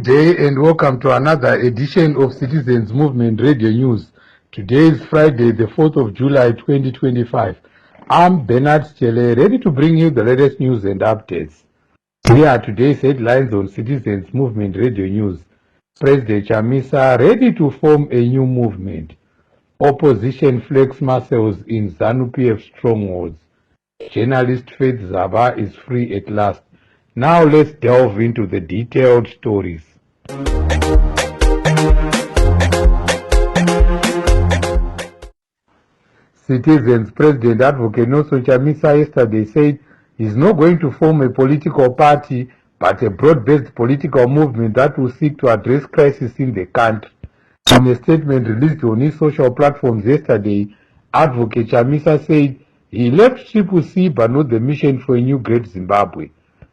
Good day and welcome to another edition of Citizens Movement Radio News. Today is Friday, the 4th of July 2025. I'm Bernard Stele, ready to bring you the latest news and updates. Here are today's headlines on Citizens Movement Radio News. President Chamisa ready to form a new movement. Opposition flex muscles in ZANU-PF strongholds. Journalist Faith Zaba is free at last. Now let's delve into the detailed stories. Citizens President Advocate Nelson Chamisa yesterday said he's not going to form a political party but a broad-based political movement that will seek to address crisis in the country. In a statement released on his social platforms yesterday, Advocate Chamisa said he left CCC but not the mission for a new great Zimbabwe.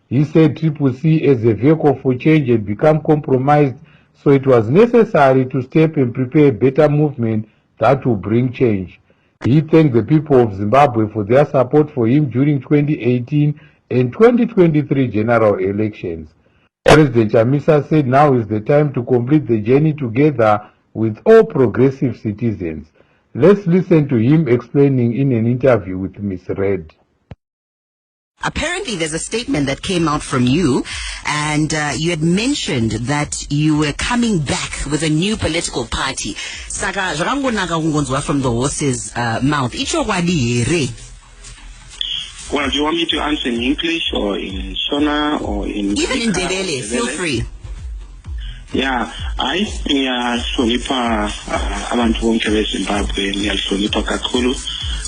He said CCC as a vehicle for change had become compromised, so it was necessary to step and prepare a better movement that will bring change. He thanked the people of Zimbabwe for their support for him during 2018 and 2023 general elections. President Chamisa said now is the time to complete the journey together with all progressive citizens. Let's listen to him explaining in an interview with Ms. Red. Apparently, there's a statement that came out from you, and you had mentioned that you were coming back with a new political party. Saka zvakangonaka kungonzwa from the horse's mouth. Icho kwadi. Well, do you want me to answer in English or in Shona or in... Even in Ndebele, feel free. Yeah, I ngiyahlonipha abantu bonke beZimbabwe, ngiyahlonipha kakhulu.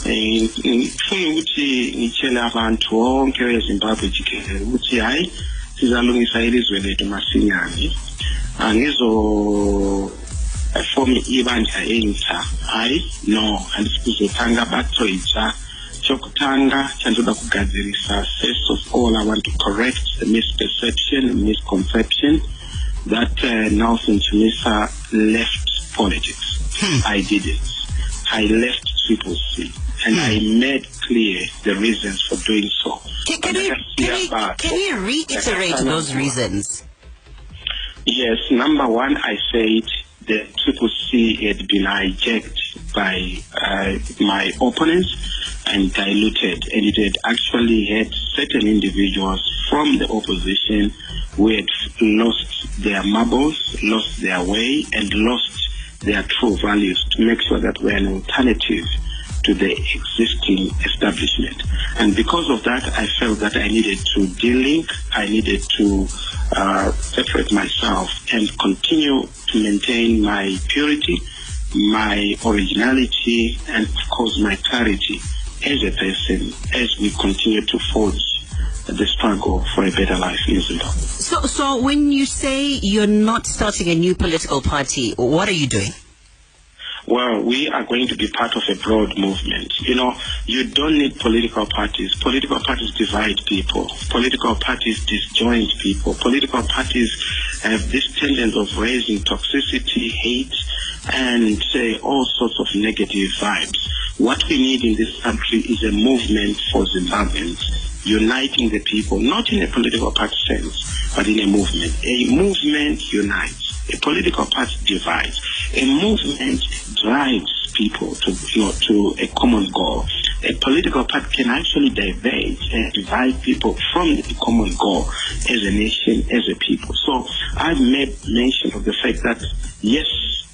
Ngifuna ukuthi ngitshele abantu bonke beZimbabwe jikelele ukuthi hayi sizalungisa ilizwe lethu masinyane. Angizo form ibandla entsha. Hayi no, andisikuzothanga batho itsha. Chokutanga chandoda kugadzirisa. First of all, I want to correct the misperception, misconception that Nelson Chamisa left politics. I didn't. I left CCC, and I made clear the reasons for doing so. Can you reiterate those reasons? Yes, number one, I said the CCC had been hijacked by my opponents and diluted, and it had actually had certain individuals from the opposition who had lost their marbles, lost their way, and lost their true values to make sure that we're an alternative to the existing establishment. And because of that, I felt that I needed to de-link, I needed to separate myself and continue to maintain my purity, my originality, and of course my clarity as a person as we continue to forge the struggle for a better life in Zimbabwe. So when you say you're not starting a new political party, what are you doing? Well, we are going to be part of a broad movement. You know, you don't need political parties. Political parties divide people. Political parties disjoint people. Political parties have this tendency of raising toxicity, hate, and all sorts of negative vibes. What we need in this country is a movement for Zimbabweans, uniting the people, not in a political party sense, but in a movement. A movement unites. A political party divides. A movement drives people to a common goal. A political party can actually diverge and divide people from the common goal as a nation, as a people. So I've made mention of the fact that yes,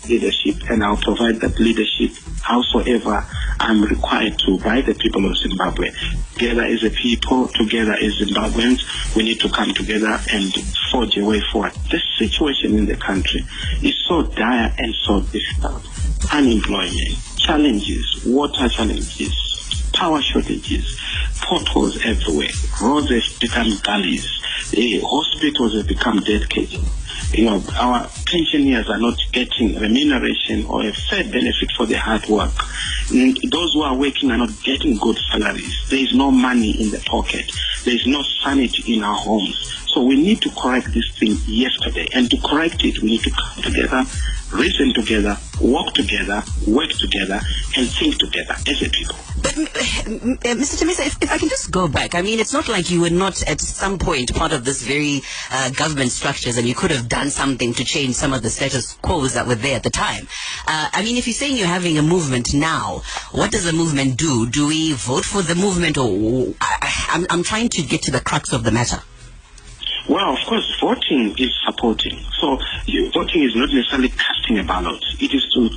leadership, and I'll provide that leadership howsoever I'm required to by the people of Zimbabwe. Together as a people, together as Zimbabweans, we need to come together and forge a way forward. The situation in the country is so dire and so difficult. Unemployment, challenges, water challenges, power shortages, potholes everywhere, roads have become gullies, hospitals have become dead cages. You know, our pensioners are not getting remuneration or a fair benefit for their hard work. Those who are working are not getting good salaries. There is no money in the pocket. There is no sanity in our homes. So we need to correct this thing yesterday. And to correct it, we need to come together, reason together, walk together, work together, and think together as a people. But Mr. Chamisa, if I can just go back, I mean, it's not like you were not at some point part of this very government structures and you could have done something to change some of the status quos that were there at the time. I mean, if you're saying you're having a movement now, what does the movement do? Do we vote for the movement, or I'm trying to get to the crux of the matter? Well, of course, voting is supporting. So voting is not necessarily casting a ballot. It is to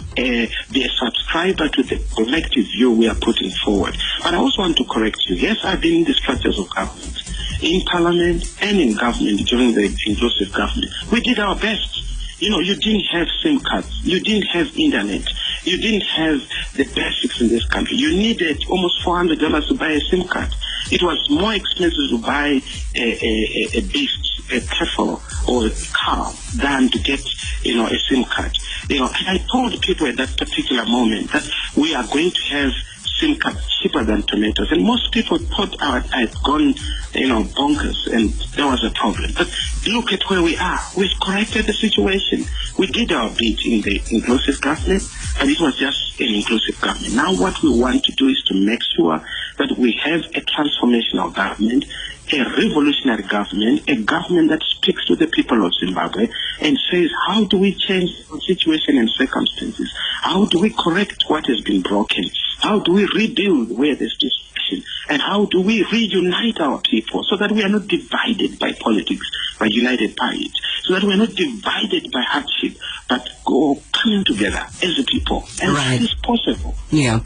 be a subscriber to the collective view we are putting forward. But I also want to correct you. Yes, I've been in the structures of government, in parliament and in government during the inclusive government. We did our best. You didn't have SIM cards. You didn't have internet. You didn't have the basics in this country. You needed almost $400 to buy a SIM card. It was more expensive to buy a beast, a cattle, or a cow than to get, a SIM card. And I told people at that particular moment that we are going to have SIM cards cheaper than tomatoes. And most people thought I had gone, bonkers, and there was a problem. But look at where we are. We've corrected the situation. We did our bit in the inclusive government, and it was just an inclusive government. Now what we want to do is to make sure that we have a transformational government, a revolutionary government, a government that speaks to the people of Zimbabwe and says, how do we change the situation and circumstances? How do we correct what has been broken? How do we rebuild where there's destruction? And how do we reunite our people so that we are not divided by politics, but united by it? So that we are not divided by hardship, but coming together as a people. And right. That is possible. Yeah.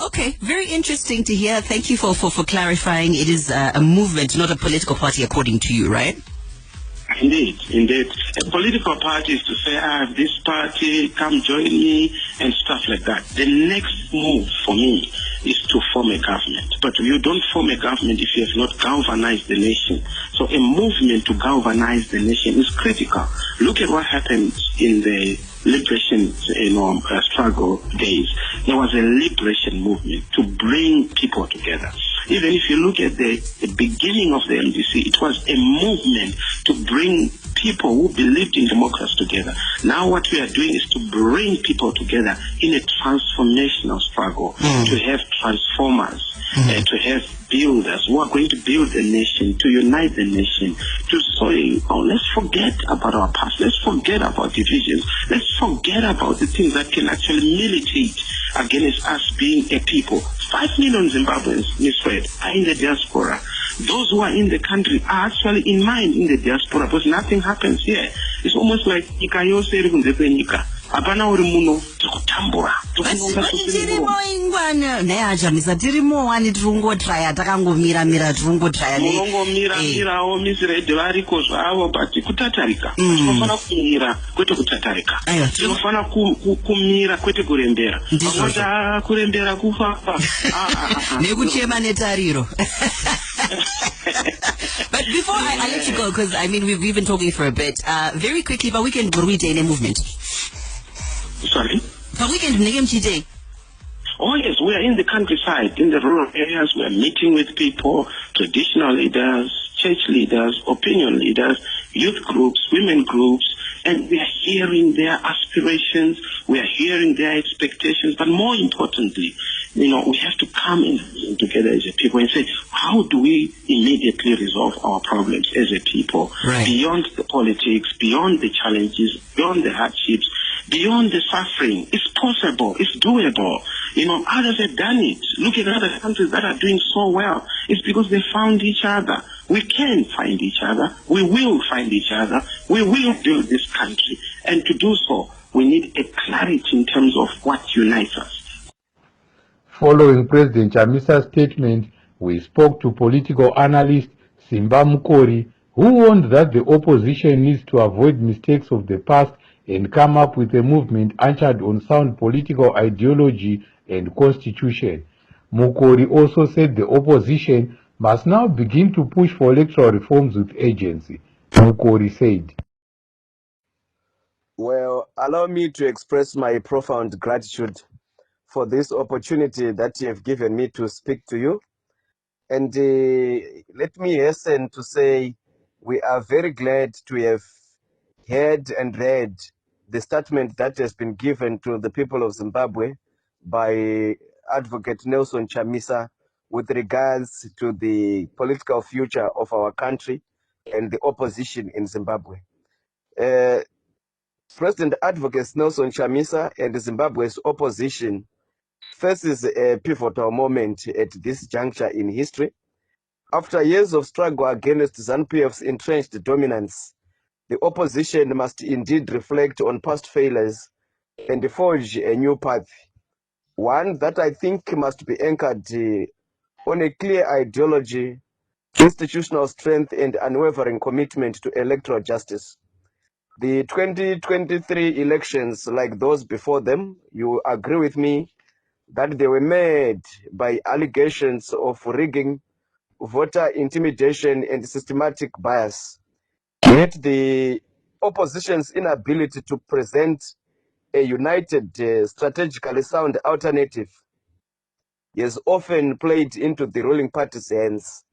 Okay. Very interesting to hear. Thank you for clarifying. It is a movement, not a political party, according to you, right? Indeed. A political party is to say, I have this party, come join me, and stuff like that. The next move for me is to form a government. But you don't form a government if you have not galvanized the nation. So a movement to galvanize the nation is critical. Look at what happened in the liberation struggle days. There was a liberation movement to bring people together. Even if you look at the beginning of the MDC, it was a movement to bring people who believed in democracy together. Now what we are doing is to bring people together in a transformational struggle, to have transformers, to have builders who are going to build the nation, to unite the nation, to say, let's forget about our past, let's forget about divisions, let's forget about the things that can actually militate against us being a people. 5 million Zimbabweans, misread, are in the diaspora. Those who are in the country are actually in mind in the diaspora because nothing happens here. It's almost like nyika yose iri kunze kwenyika. Hapana uri muno tikutambura. Tirimo ingwana neachamisa tirimo wani tiringotraya takangomira tiringotraya munongomirawo misread variko zvavo but kutatarika. Tinofana kumira kwete kutatarika. Tinofana kumira kwete kurembera. Vanoti kurembera kufa. Nekuchema netariro. But before I let you go, because I mean we've been talking for a bit, very quickly, but we can go in a movement. Sorry? But we can name today. Oh yes, we are in the countryside, in the rural areas. We are meeting with people, traditional leaders, church leaders, opinion leaders, youth groups, women groups, and we are hearing their aspirations, we are hearing their expectations, but more importantly, we have to come in together as a people and say, how do we immediately resolve our problems as a people, beyond the politics, beyond the challenges, beyond the hardships, beyond the suffering? It's possible, it's doable. Others have done it. Look at other countries that are doing so well. It's because they found each other. We can find each other. We will find each other. We will build this country. And to do so, we need a clarity in terms of what unites us. Following President Chamisa's statement, we spoke to political analyst Simba Mukori, who warned that the opposition needs to avoid mistakes of the past and come up with a movement anchored on sound political ideology and constitution. Mukori also said the opposition must now begin to push for electoral reforms with agency. Mukori said, Well, allow me to express my profound gratitude for this opportunity that you have given me to speak to you. And let me hasten to say we are very glad to have heard and read the statement that has been given to the people of Zimbabwe by Advocate Nelson Chamisa with regards to the political future of our country and the opposition in Zimbabwe. President Advocate Nelson Chamisa and Zimbabwe's opposition faces a pivotal moment at this juncture in history. After years of struggle against ZANU-PF's entrenched dominance, the opposition must indeed reflect on past failures and forge a new path, one that I think must be anchored on a clear ideology, institutional strength, and unwavering commitment to electoral justice. The 2023 elections, like those before them, you agree with me that they were made by allegations of rigging, voter intimidation, and systematic bias. Yet the opposition's inability to present a united, strategically sound alternative has often played into the ruling party's hands.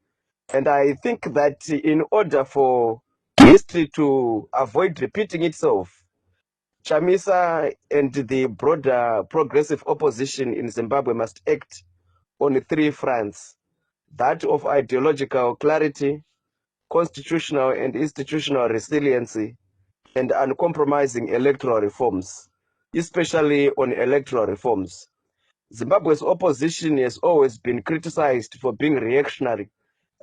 And I think that in order for history to avoid repeating itself, Chamisa and the broader progressive opposition in Zimbabwe must act on 3 fronts: that of ideological clarity, constitutional and institutional resiliency, and uncompromising electoral reforms, especially on electoral reforms. Zimbabwe's opposition has always been criticized for being reactionary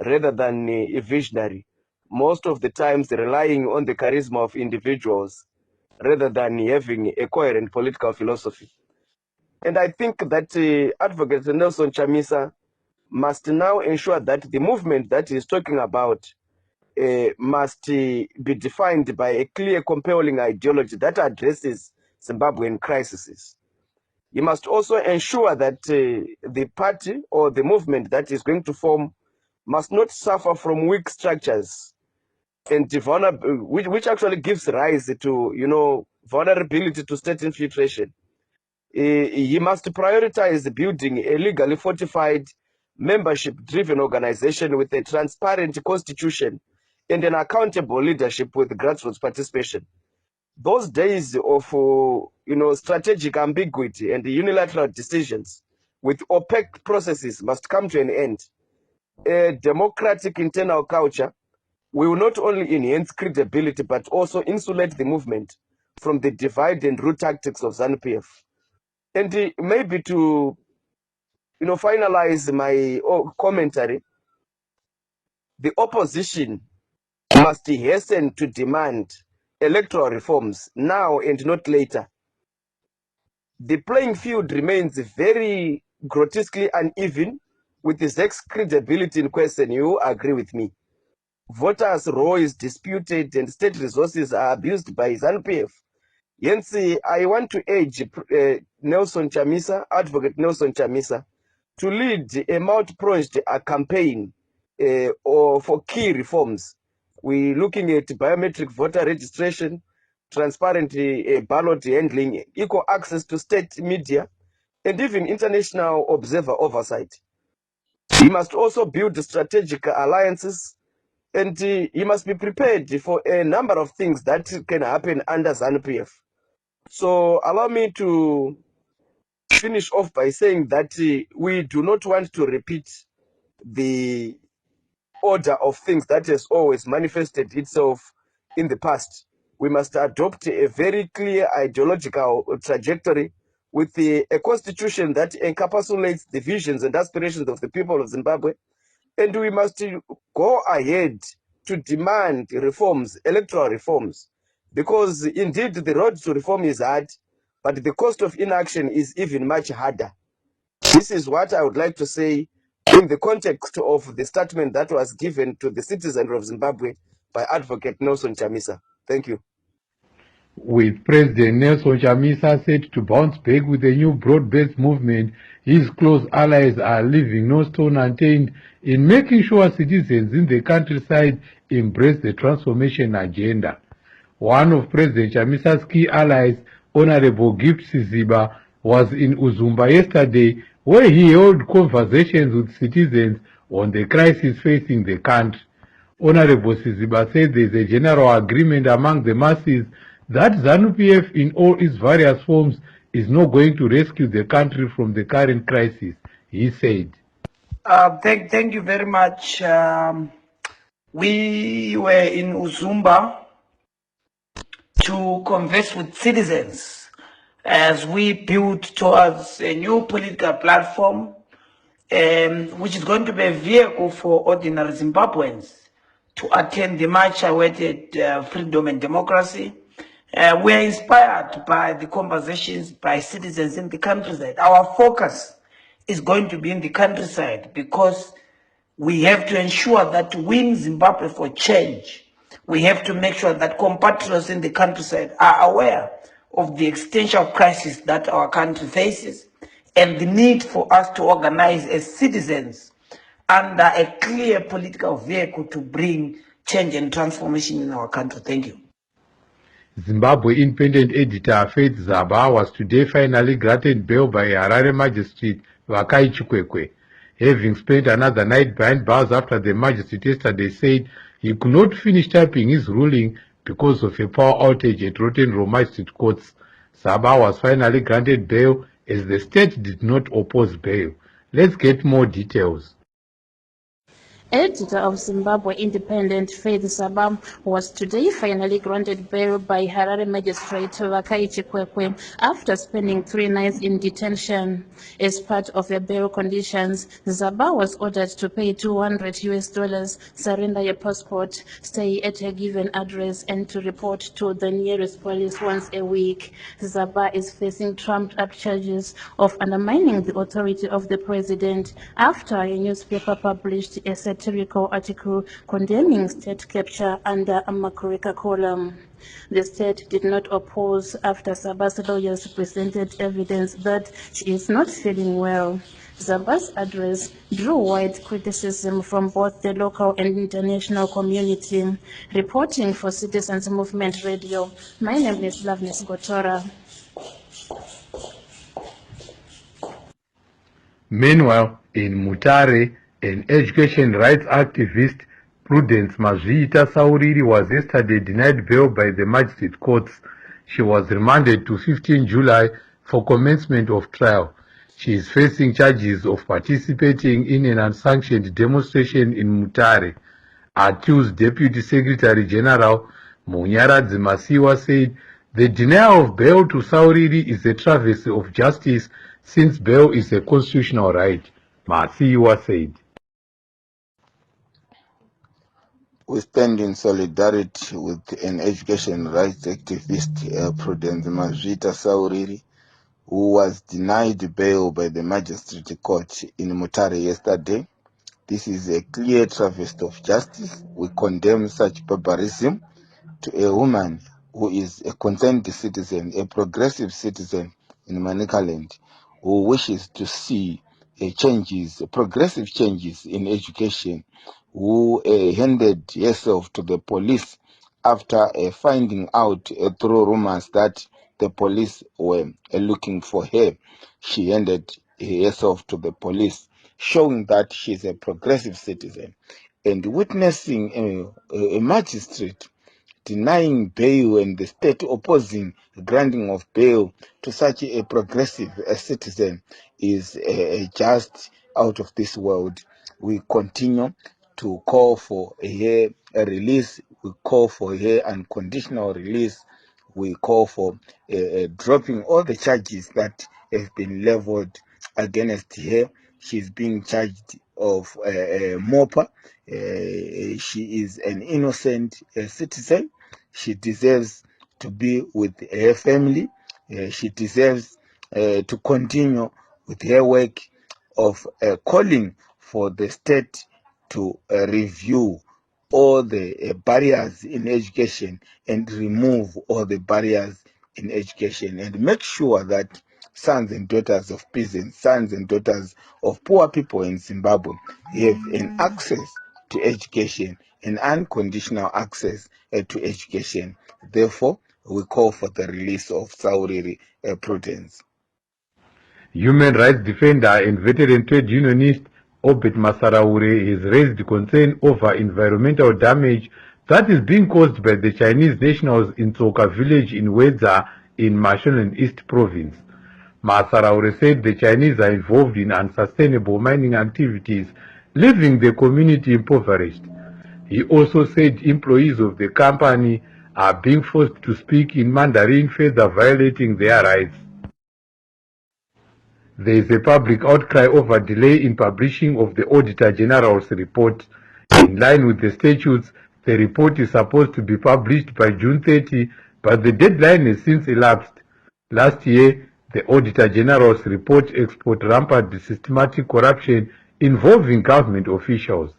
rather than visionary, most of the times relying on the charisma of individuals rather than having a coherent political philosophy. And I think that Advocate Nelson Chamisa must now ensure that the movement that he's talking about must be defined by a clear, compelling ideology that addresses Zimbabwean crises. He must also ensure that the party or the movement that is going to form must not suffer from weak structures and which actually gives rise to, vulnerability to state infiltration. He must prioritize building a legally fortified, membership-driven organization with a transparent constitution and an accountable leadership with grassroots participation. Those days of strategic ambiguity and unilateral decisions with opaque processes must come to an end. A democratic internal culture will not only enhance credibility but also insulate the movement from the divide and rule tactics of ZANU-PF. And maybe to finalize my commentary, the opposition must hasten to demand electoral reforms now and not later. The playing field remains very grotesquely uneven, with the ZEC's credibility in question. You agree with me? Voters' role is disputed and state resources are abused by ZANU-PF. Hence, I want to urge Nelson Chamisa, Advocate Nelson Chamisa, to lead a multi-pronged campaign for key reforms. We're looking at biometric voter registration, transparent ballot handling, equal access to state media, and even international observer oversight. He must also build strategic alliances, and he must be prepared for a number of things that can happen under ZANU-PF. So allow me to finish off by saying that we do not want to repeat the order of things that has always manifested itself in the past. We must adopt a very clear ideological trajectory with a constitution that encapsulates the visions and aspirations of the people of Zimbabwe. And we must go ahead to demand reforms, electoral reforms, because indeed the road to reform is hard, but the cost of inaction is even much harder. This is what I would like to say in the context of the statement that was given to the citizens of Zimbabwe by Advocate Nelson Chamisa. Thank you. With President Nelson Chamisa set to bounce back with a new broad-based movement, his close allies are leaving no stone unturned in making sure citizens in the countryside embrace the transformation agenda. One of President Chamisa's key allies, Honorable Gift Zaba, was in Uzumba yesterday, where he held conversations with citizens on the crisis facing the country. Honorable Zaba said there is a general agreement among the masses that ZANU-PF in all its various forms is not going to rescue the country from the current crisis, he said. Thank you very much. We were in Uzumba to converse with citizens as we build towards a new political platform, which is going to be a vehicle for ordinary Zimbabweans to attend the much awaited freedom and democracy. We are inspired by the conversations by citizens in the countryside. Our focus is going to be in the countryside because we have to ensure that to win Zimbabwe for change, we have to make sure that compatriots in the countryside are aware of the existential crisis that our country faces and the need for us to organize as citizens under a clear political vehicle to bring change and transformation in our country. Thank you. Zimbabwe independent editor Faith Zaba was today finally granted bail by a Harare magistrate, Vakai Chikwekwe, having spent another night behind bars after the magistrate yesterday said he could not finish typing his ruling because of a power outage at Rotten Row Magistrate Courts. Zaba was finally granted bail as the state did not oppose bail. Let's get more details. Editor of Zimbabwe Independent Faith Zaba was today finally granted bail by Harare Magistrate Vakai Chikwekwe after spending 3 nights in detention. As part of the bail conditions, Zaba was ordered to pay $200, surrender a passport, stay at a given address, and to report to the nearest police once a week. Zaba is facing trumped-up charges of undermining the authority of the president after a newspaper published a satirical article condemning state capture under a Makurika column. The state did not oppose after Zaba's lawyers presented evidence that she is not feeling well. Zaba's address drew wide criticism from both the local and international community. Reporting for Citizens Movement Radio, my name is Loveness Gotora. Meanwhile, in Mutare, an education rights activist, Prudence Mazviita Sauriri, was yesterday denied bail by the magistrate courts. She was remanded to 15 July for commencement of trial. She is facing charges of participating in an unsanctioned demonstration in Mutare. Accused Deputy Secretary General Munyaradzi Masiwa said the denial of bail to Sauriri is a travesty of justice since bail is a constitutional right. Masiwa said. We stand in solidarity with an education rights activist, Prudence Mazviita Sauriri, who was denied bail by the magistrate court in Mutare yesterday. This is a clear travesty of justice. We condemn such barbarism to a woman who is a concerned citizen, a progressive citizen in Manicaland, who wishes to see progressive changes in education, who handed herself to the police after finding out through rumors that the police were looking for her. She handed herself to the police, showing that she's a progressive citizen. And witnessing a magistrate denying bail and the state opposing the granting of bail to such a progressive citizen is just out of this world. We continue to call for her release. We call for her unconditional release. We call for dropping all the charges that have been leveled against her. She's being charged of MOPA. She is an innocent citizen. She deserves to be with her family. She deserves to continue with her work of calling for the state to review all the barriers in education and remove all the barriers in education and make sure that sons and daughters of peasants, sons and daughters of poor people in Zimbabwe have an access to education, an unconditional access to education. Therefore, we call for the release of Sauriri Prudence. Human rights defender and veteran trade unionist Obet Masaraure has raised concern over environmental damage that is being caused by the Chinese nationals in Tsoka village in Wedza in Mashonaland East province. Masaraure said the Chinese are involved in unsustainable mining activities, leaving the community impoverished. He also said employees of the company are being forced to speak in Mandarin, further violating their rights. There is a public outcry over delay in publishing of the Auditor General's report. In line with the statutes, the report is supposed to be published by June 30, but the deadline has since elapsed. Last year, the Auditor General's report exposed rampant systematic corruption involving government officials.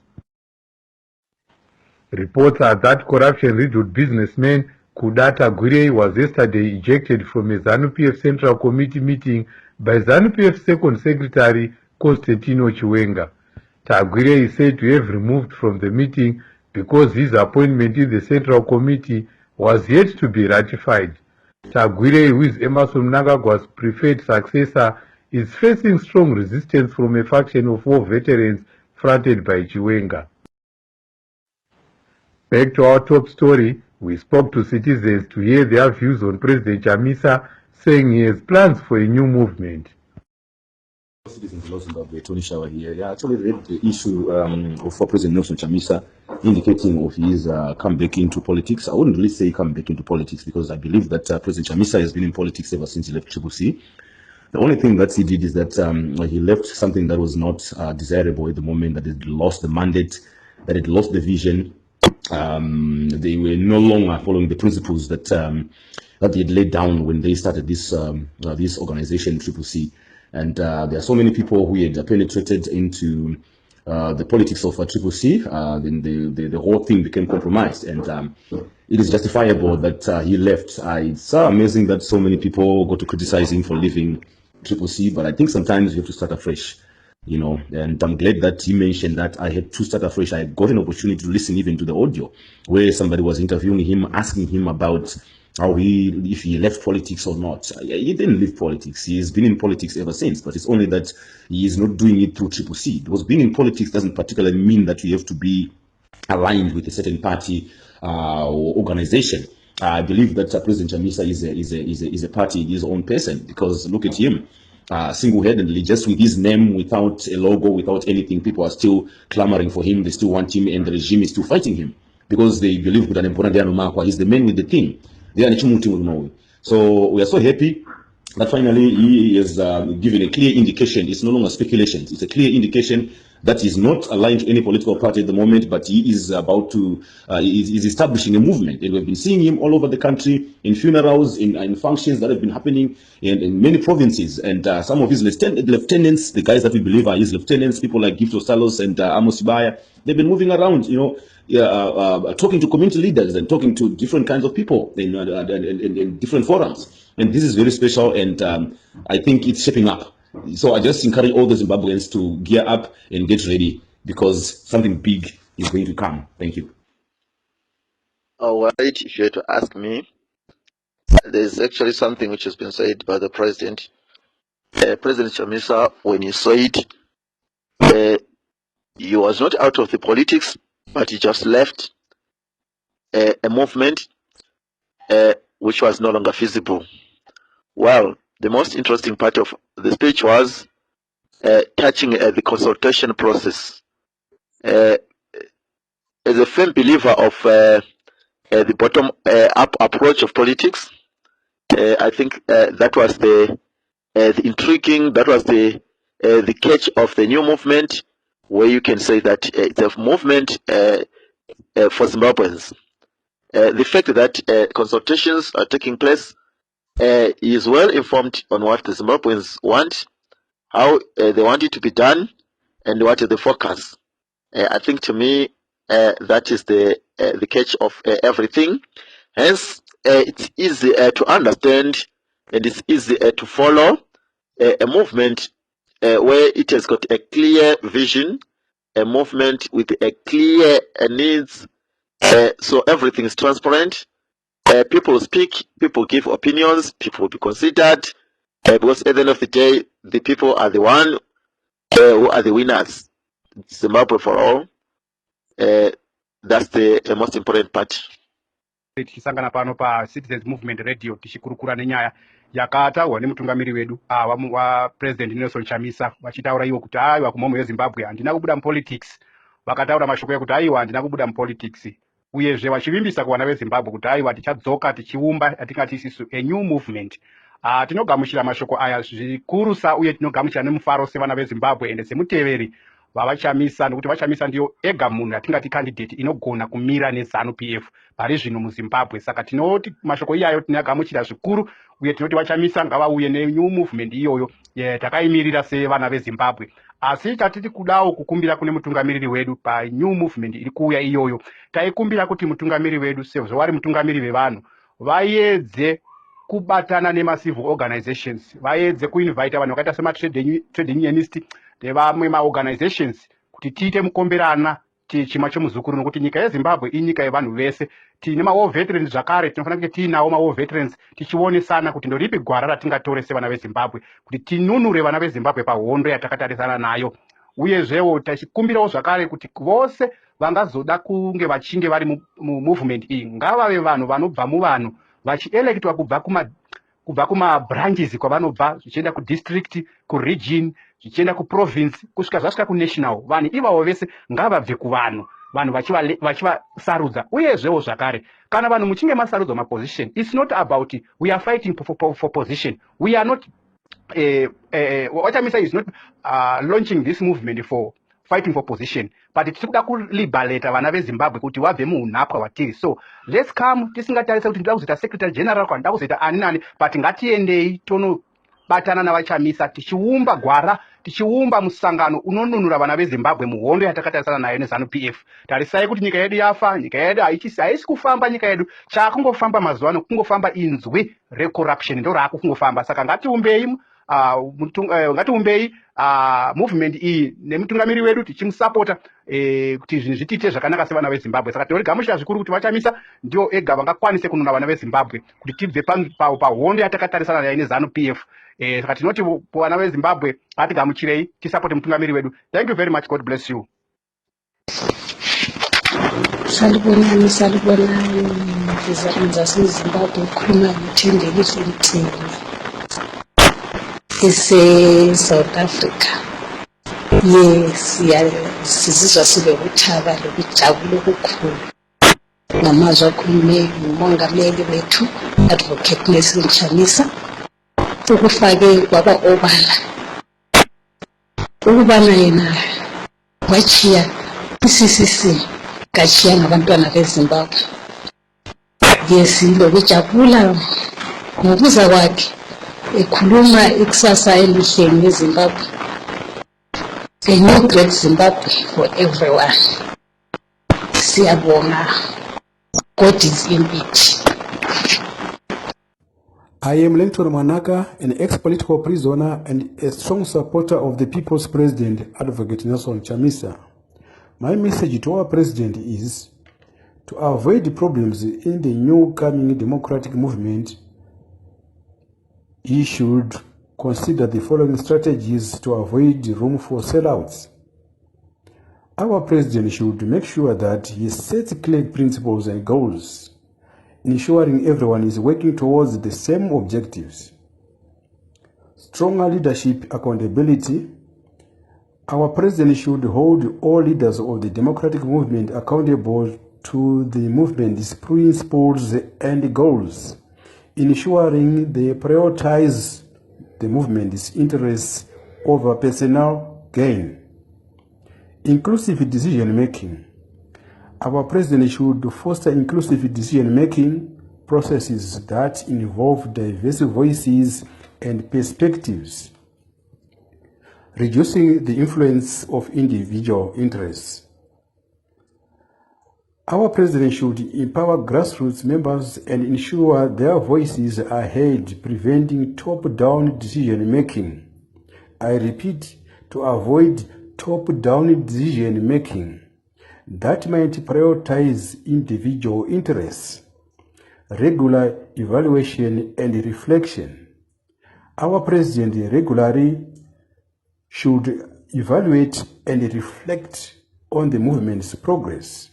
Reports are that corruption-riddled businessman Kudata Gurei was yesterday ejected from a ZANU-PF Central Committee meeting by ZANU-PF Second Secretary Constantino Chiwenga. Tagwire is said to have removed from the meeting because his appointment in the Central Committee was yet to be ratified. Tagwire, who is Emerson Mnangagwa's preferred successor, is facing strong resistance from a faction of war veterans fronted by Chiwenga. Back to our top story, we spoke to citizens to hear their views on President Chamisa, saying he has plans for a new movement. Citizens of Zimbabwe, Tony Shower here. Yeah, actually read the issue of President Nelson Chamisa indicating of his comeback into politics. I wouldn't really say come back into politics because I believe that President Chamisa has been in politics ever since he left CCC. The only thing that he did is that he left something that was not desirable at the moment, that it lost the mandate, that it lost the vision. They were no longer following the principles that that they had laid down when they started this this organization, CCC. And there are so many people who had penetrated into the politics of CCC, then the whole thing became compromised, and it is justifiable that he left. It's amazing that so many people go to criticize him for leaving CCC, but I think sometimes you have to start afresh, you know. And I'm glad that he mentioned that I had to start afresh. I got an opportunity to listen even to the audio where somebody was interviewing him, asking him about how if he left politics or not. He didn't leave politics. He has been in politics ever since, but it's only that he is not doing it through CCC. Because being in politics doesn't particularly mean that you have to be aligned with a certain party or organization. I believe that President Chamisa is a party, his own person, because look at him. Single-handedly, just with his name, without a logo, without anything, people are still clamoring for him. They still want him, and the regime is still fighting him because they believe that he's the man with the thing. So we are so happy that finally he has given a clear indication. It's no longer speculations. It's a clear indication that he's not aligned to any political party at the moment, but he is about to, is establishing a movement. And we've been seeing him all over the country in funerals, in functions that have been happening in many provinces. And some of his lieutenants, the guys that we believe are his lieutenants, people like Ostallos and Amos Ibaya, they've been moving around, you know, talking to community leaders and talking to different kinds of people in different forums. And this is very special, and I think it's shaping up. So I just encourage all the Zimbabweans to gear up and get ready because something big is going to come. Thank you. All right, if you had to ask me, there's actually something which has been said by the president. President Chamisa, when he said he was not out of the politics, but he just left a movement which was no longer feasible. Well, the most interesting part of the speech was touching the consultation process. As a firm believer of the bottom-up approach of politics, I think that was the intriguing, that was the catch of the new movement, where you can say that it's a movement for Zimbabweans. The fact that consultations are taking place is well informed on what the Zimbabweans want, how they want it to be done, and what is the focus. I think to me that is the catch of everything. Hence, it's easy to understand and it's easy to follow a movement where it has got a clear vision, a movement with a clear needs. So everything is transparent. People speak, people give opinions, people will be considered, because at the end of the day, the people are the one who are the winners. Zimbabwe for all. That's the most important part. tichisangana pano pa Citizens Movement Radio tichikurukura nenyaya yakataurwa nemutungamiri wedu wa President Nelson Chamisa vachitaura iwo kuti aiwa kumhomo yeZimbabwe handina kubuda mupolitics, vakataura mashoko ekuti aiwa handina kubuda mupolitics, uyezve vachivimbisa kuvana veZimbabwe kuti aiwa tichadzoka tichiumba yatingati isisu a new movement. Tinogamuchira mashoko aya zvikurusa uye tinogamuchira nemufaro sevana veZimbabwe ende semuteveri vavachamisa, nokuti vachamisa ndiyo ega munhu yatingati candidate inogona kumira neZanu PF pari zvino muZimbabwe. Saka tinoti mashoko iyayo tinagamuchira zvikuru uye tinoti vachamisa ngavauye nenew movement iyoyo takaimirira sevana veZimbabwe. Asi tatiti kudawo kukumbira kune mutungamiriri wedu panew movement iri kuuya iyoyo, taikumbira kuti mutungamiriri wedu sezvo vari mutungamiri vevanhu vaedze kubatana nemacivil organizations, vaedze kuinvita vanhu vakaita sematrade unionist nevamwe maorganizations kuti tiite mukomberana chima chomuzukuru, nokuti nyika yeZimbabwe inyika yevanhu vese. Tine mawar veterans zvakare, tinofanira kunge tiinawo mawar veterans tichionesana kuti ndoripi gwara ratingatore sevana veZimbabwe kuti tinunure vana veZimbabwe pahondo yatakatarisana nayo. Uyezvewo tachikumbirawo zvakare kuti vose vangazoda kunge vachinge vari mumovement iyi ngavave vanhu vanobva muvanhu vachielektwa kubva kuma-branches kwavanobva zvichienda kudistrict, kuregion, zvichienda kuprovince kusvika zvasvika kunational. Vanhu ivavo vese ngavabve kuvanhu, vanhu vachivasarudza. Uyezvewo zvakare kana vanhu muchinge masarudzwa maposition, it's not about we are fighting for position. We are not what I mean is not launching this movement for fighting for position, but tiri kuda kuliberata vana veZimbabwe kuti vabve muunhapwa watiri. So let's come tisingatarisa kuti ndida kuzoita secretary general kana ndida kuzoita ani nani, but ngatiendei tonobatana navachamisa tichiumba gwara, tichiumba musangano unonunura vana veZimbabwe muhondo yatakatarisana nayo neZanu PF. Tarisai kuti nyika yedu yafa, nyika yedu haisi kufamba, nyika yedu chaakungofamba mazuva ano kungofamba inzwi recorruption ndo raakungofamba. Saka ngatiumbei ngatiumbei movement iyi nemutungamiri wedu tichimusapota kuti zvinhu zvitiite zvakanaka sevana veZimbabwe. Saka tinorigamuchira zvikuru kuti vachamisa ndio ega vangakwanise kununura vana veZimbabwe kuti tibve pahondo yatakatarisana nayo neZanu PF. Saka tinoti vana veZimbabwe ngatigamuchirei tisapote mutungamiri wedu. Thank you very much. God bless you. Salibonani zaseZimbabwe, ukhuluma noThendelisi Mcimbi ese-South Africa. Yes, sizizwa silokuthaba lokujabula okukhulu ngamazwi akhulunywe ngumongameli wethu Advocate Nelson Chamisa ukufake kwaba obala ukubana yena wachiya i-CCC kachiya ngabantwana beZimbabwe. Yes, lokujabula ngokuza kwakhe ekhuluma ikusasa elihle leZimbabwe, a new great Zimbabwe for everyone. Siyabonga. God is in it. I am Lenton Manaka, an ex-political prisoner and a strong supporter of the People's President, Advocate Nelson Chamisa. My message to our president is to avoid problems in the new coming democratic movement. He should consider the following strategies to avoid room for sellouts. Our president should make sure that he sets clear principles and goals, ensuring everyone is working towards the same objectives. Stronger leadership accountability. Our president should hold all leaders of the democratic movement accountable to the movement's principles and goals, ensuring they prioritize the movement's interests over personal gain. Inclusive decision-making. Our president should foster inclusive decision-making processes that involve diverse voices and perspectives, reducing the influence of individual interests. Our president should empower grassroots members and ensure their voices are heard, preventing top-down decision-making. I repeat, to avoid top-down decision-making that might prioritize individual interests. Regular evaluation and reflection. Our president regularly should evaluate and reflect on the movement's progress,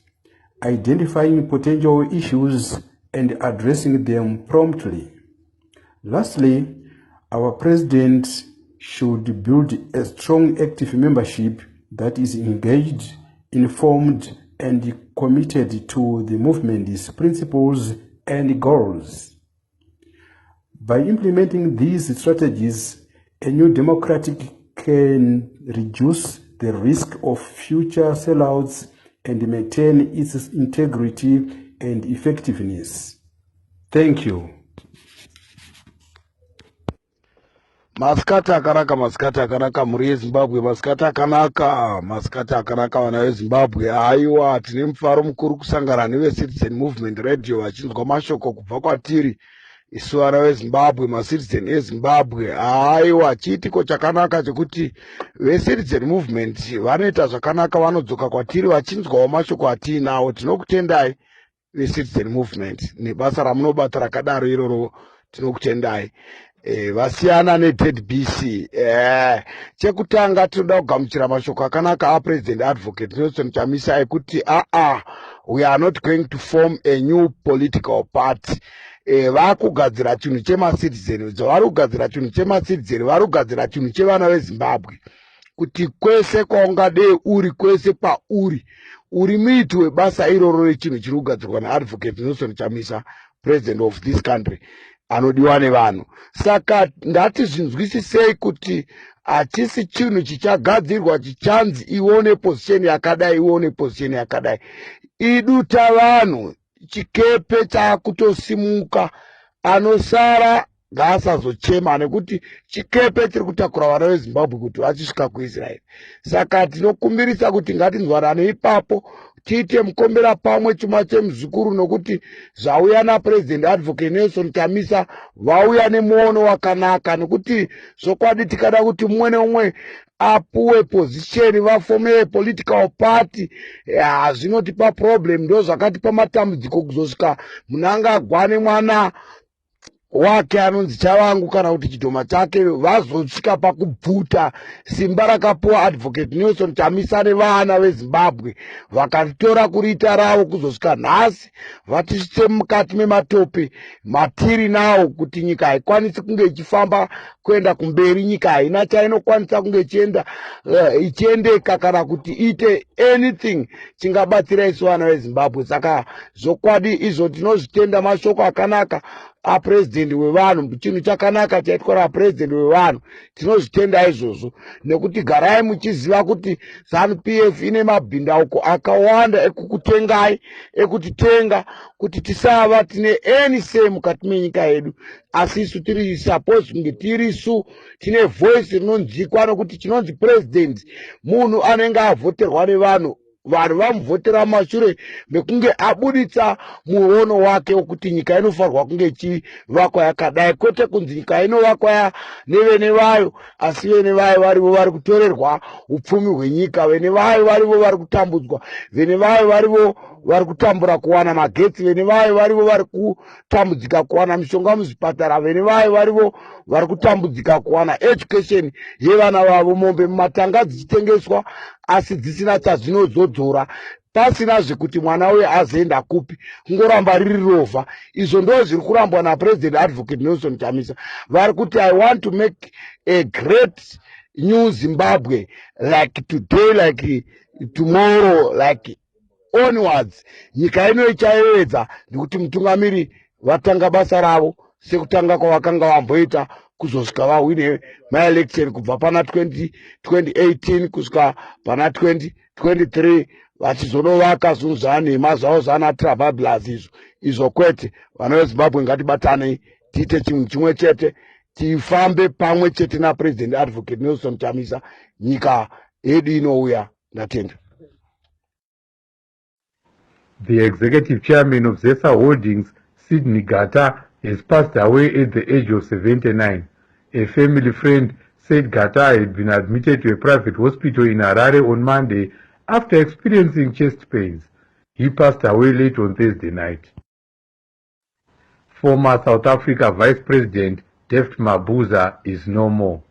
identifying potential issues and addressing them promptly. Lastly, our president should build a strong active membership that is engaged, informed, and committed to the movement's principles and goals. By implementing these strategies, a new democratic can reduce the risk of future sellouts and maintain its integrity and effectiveness. Thank you. Masikati akanaka muri yeZimbabwe, masikati akanaka vana veZimbabwe. Aiwa, tine mufaro mukuru kusangana neveCitizen Movement Radio vachinzwa mashoko kubva kwatiri isu vana veZimbabwe, maCitizen eZimbabwe. Aiwa, chiitiko chakanaka chekuti veCitizen Movement vanoita zvakanaka, vanodzoka kwatiri vachinzwawo mashoko atiinawo. Tinokutendai veCitizen Movement nebasa ramunobata rakadaro iroro, tinokutendai. Vasiyana neTed BC. Chekutanga tinoda kugamuchira mashoko akanaka aPresident Advocate Nelson Chamisa ekuti we are not going to form a new political party. Vakugadzira chinhu chemaCitizen, vari kugadzira chinhu chemaCitizen, vari kugadzira chinhu chevana veZimbabwe, kuti kwese kwaungadei uri, kwese pauri uri muiti webasa iroro rechinhu chiri kugadzirwa naAdvocate Nelson Chamisa, president of this country, anodiwa nevanhu. Saka ndatizvinzwisisei kuti hachisi chinhu chichagadzirwa chichanzi ione position yakadai, ione position yakadai. Iduta vanhu, chikepe chakutosimuka, anosara ngaasazochema nekuti chikepe chiri kutakura vana veZimbabwe kuti vachisvika kuIsrael. Saka tinokumbirisa kuti ngatinzwanane ipapo, tiite mukombera pamwe chuma chemuzukuru, nokuti zvauya naPresident Advocate Nelson Chamisa vauya nemuono wakanaka, nekuti zvokwadi tikada kuti mumwe neumwe apuwe position, vafome political party, zvinotipa problem, ndo zvakatipa matambudziko kuzosvika munanga agwane mwana wake anonzi chavangu kana kuti chidhoma chake, vazosvika pakubvuta simba rakapuwa Advocate Nelson Chamisa nevana veZimbabwe, vakatitora kuriita ravo kuzosvika nhasi vatisvitse mukati mematope matiri nawo, kuti nyika haikwanisi kunge ichifamba kuenda kumberi, nyika haina chainokwanisa kunge ichiendeka kana kuti iite anything chingabatsira isu vana veZimbabwe. Saka zvokwadi izvo tinozvitenda mashoko akanaka aPresident wevanhu, chinhu chakanaka chaitwa naPresident wevanhu, tinozvitenda izvozvo, nekuti garai muchiziva kuti ZANU-PF ine mabhindauko akawanda ekukutengai, ekutitenga, kuti tisava tine any say mukati menyika yedu, asi isu tiri supposed kunge tirisu tine voice rinonzwikwa, nokuti chinonzi president munhu anenge avhoterwa nevanhu, vanhu vamuvhotera mashure mekunge abuditsa muono wake wekuti nyika inofanirwa kunge ichivakwa yakadai, kwete kunzi nyika inovakwa nevene vayo, asi vene vayo varivo vari kutorerwa upfumi hwenyika, vene vayo varivo vari kutambudzwa, vene vayo varivo vari kutambura kuwana magetsi, vene vayo varivo vari kutambudzika kuwana mishonga muzvipatara, vene vayo varivo vari kutambudzika kuwana education yevana vavo, mombe mumatanga dzichitengeswa asi dzisina chazvinozodzora, pasina zvekuti mwana uye azoenda kupi, kungoramba riri rovha. Izvo ndo zviri kurambwa naPresident Advocate Nelson Chamisa. Vari kuti I want to make a great new Zimbabwe, like today, like tomorrow, like onwards. Nyika ino ichayevedza nekuti mutungamiri vatanga basa ravo sekutanga kwavakanga vamboita, kuzosvika vahwine maelection kubva pana 2018 kusvika pana 2023, vachizonovaka zvinhu zvanhema zvavo zvanaTrabablas. Izvo kwete, vana veZimbabwe ngatibatanei, tiite chinhu chimwe chete, tifambe pamwe chete naPresident Advocate Nelson Chamisa, nyika yedu inouya. Ndatenda. The executive chairman of Zesa Holdings, Sidney Gata, has passed away at the age of 79. A family friend said Gata had been admitted to a private hospital in Harare on Monday after experiencing chest pains. He passed away late on Thursday night. Former South Africa Vice President Deft Mabuza is no more.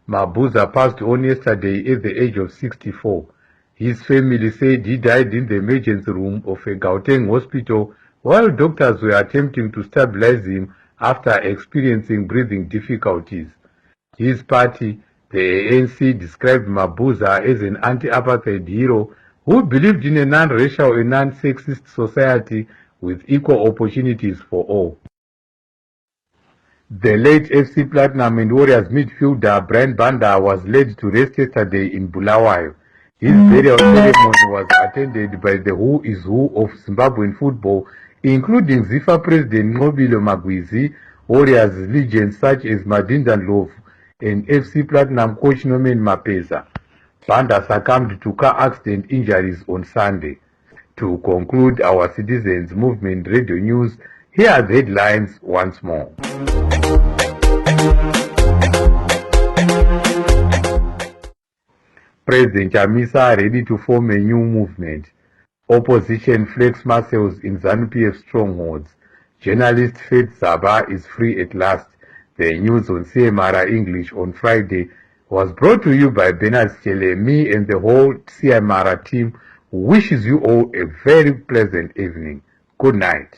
Mabuza passed on yesterday at the age of 64. His family said he died in the emergency room of a Gauteng hospital while doctors were attempting to stabilize him after experiencing breathing difficulties. His party, the ANC, described Mabuza as an anti-apartheid hero who believed in a non-racial and non-sexist society with equal opportunities for all. The late FC Platinum and Warriors midfielder Brian Banda was laid to rest yesterday in Bulawayo. His burial ceremony was attended by the who is who of Zimbabwean football, including ZIFA President Nqobile Magwizi, Warriors legends such as Madinda Ndlovu, and FC Platinum coach Norman Mapeza. Banda succumbed to car accident injuries on Sunday. To conclude our Citizens Movement Radio News, here are the headlines once more. President Chamisa ready to form a new movement. Opposition flex muscles in ZANU-PF strongholds. Journalist Faith Zaba is free at last. The news on CMRA English on Friday was brought to you by Bernard Chele. Me and the whole CMRA team wishes you all a very pleasant evening. Good night.